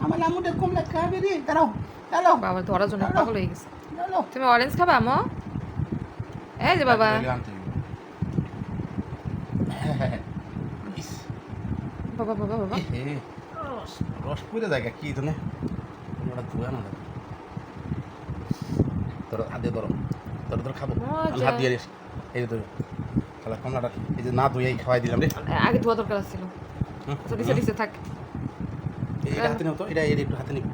আমার আম্মুটা কমলা খাবে রে, দাঁড়াও দাঁড়াও বাবা ধরার জন্য পাগল হয়ে গেছে। দাঁড়াও। তুমি অরেঞ্জ খাবা আমো? এই যে বাবা ইস, বাবা বাবা বাবা এহে, রস পুড়ে যায় কি তুমি ওটা ধোয়া না ধরো হাতে ধরো ধরো ধরো খাবো আমি হাত দিয়ে দিস এই যে ধরো খালা কমলাটা এই যে না ধুয়েই খাওয়াই দিলাম রে আগে ধোয়া দরকার ছিল। দিছে দিছে থাক। এটা হাতে নেও তো, এটা একটু হাতে নিও।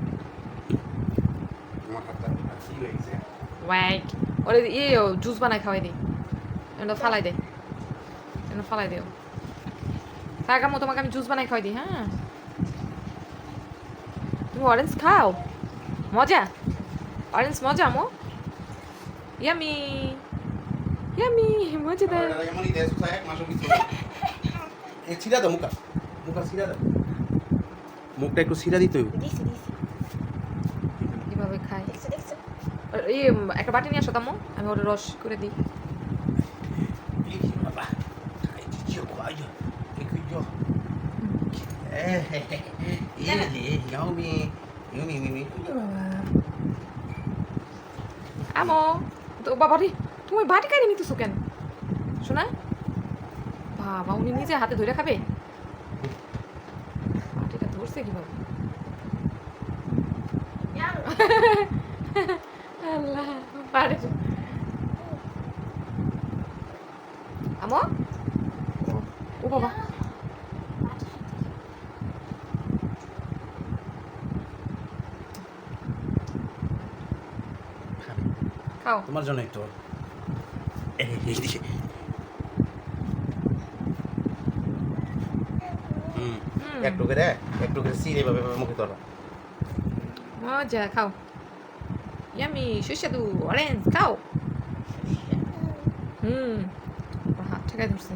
আমার হাতটা কি হয়ে গেছে? ওয়াইক ওরে জুস বানাই খাওয়াই দিই। এটা ফালাই দে, এটা ফালাই দিও। থাক আমো, তোমাকে আমি জুস বানাই খাওয়াই দিই। হ্যাঁ তুমি অরেঞ্জ খাও, মজা অরেঞ্জ মজা আমো। ইয়ামি ইয়ামি মজাদার। এমনই দেশ এক মাসও কিছু এই ছিড়া দাও মুখটা, মুখটা ছিড়া দাও, মুখটা একটু ছিড়া দিতে হবে। কিভাবে খাই এই একটা বাটি নিয়ে আসো তামো, আমি ওর রস করে দিই। বাবা খাই দিচ্ছি খাই যা ইয়ামি ইয়ামি মিমি আমো তো বাবা রে, তুমি বাটি কাইরে নিতেছো কেন শোনা? বাবা উনি নিজে হাতে ধরে খাবে? বাটিটা ধরছে কিভাবে? আল্লাহ পারে। আমো ও বাবা খাও। তোমার জন্য একটু একটু করে সিরে ভাবে মুখে তোলা মজা খাও। ইয়ামি সুস্বাদু অরেঞ্জ খাও। হাত ঠেকাই ধরছে।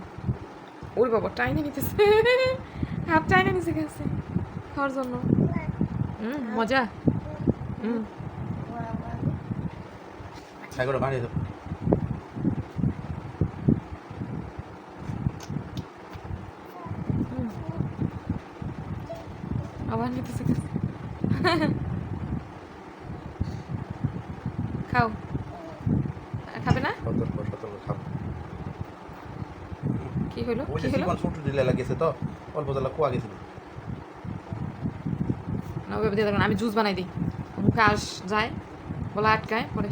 ওরে বাবা টাইনে নিতেছে, হাত টাইনে নিচে গেছে খাওয়ার জন্য। মজা। সাগরে বাড়িয়ে দেবো। আবার নিতেছে গেছে। খাও। খাবে না? সতর্ক খাবো। কি হলো ওই কি যে হলো? চিকন ছোট দিলে লাগিয়েছে তো অল্প জ্বালা কুয়া গেছিল। না ওইভাবে দিয়ে দেখুন, আমি জুস বানাই দিই, মুখে আস যায় বলা আটকায় পরে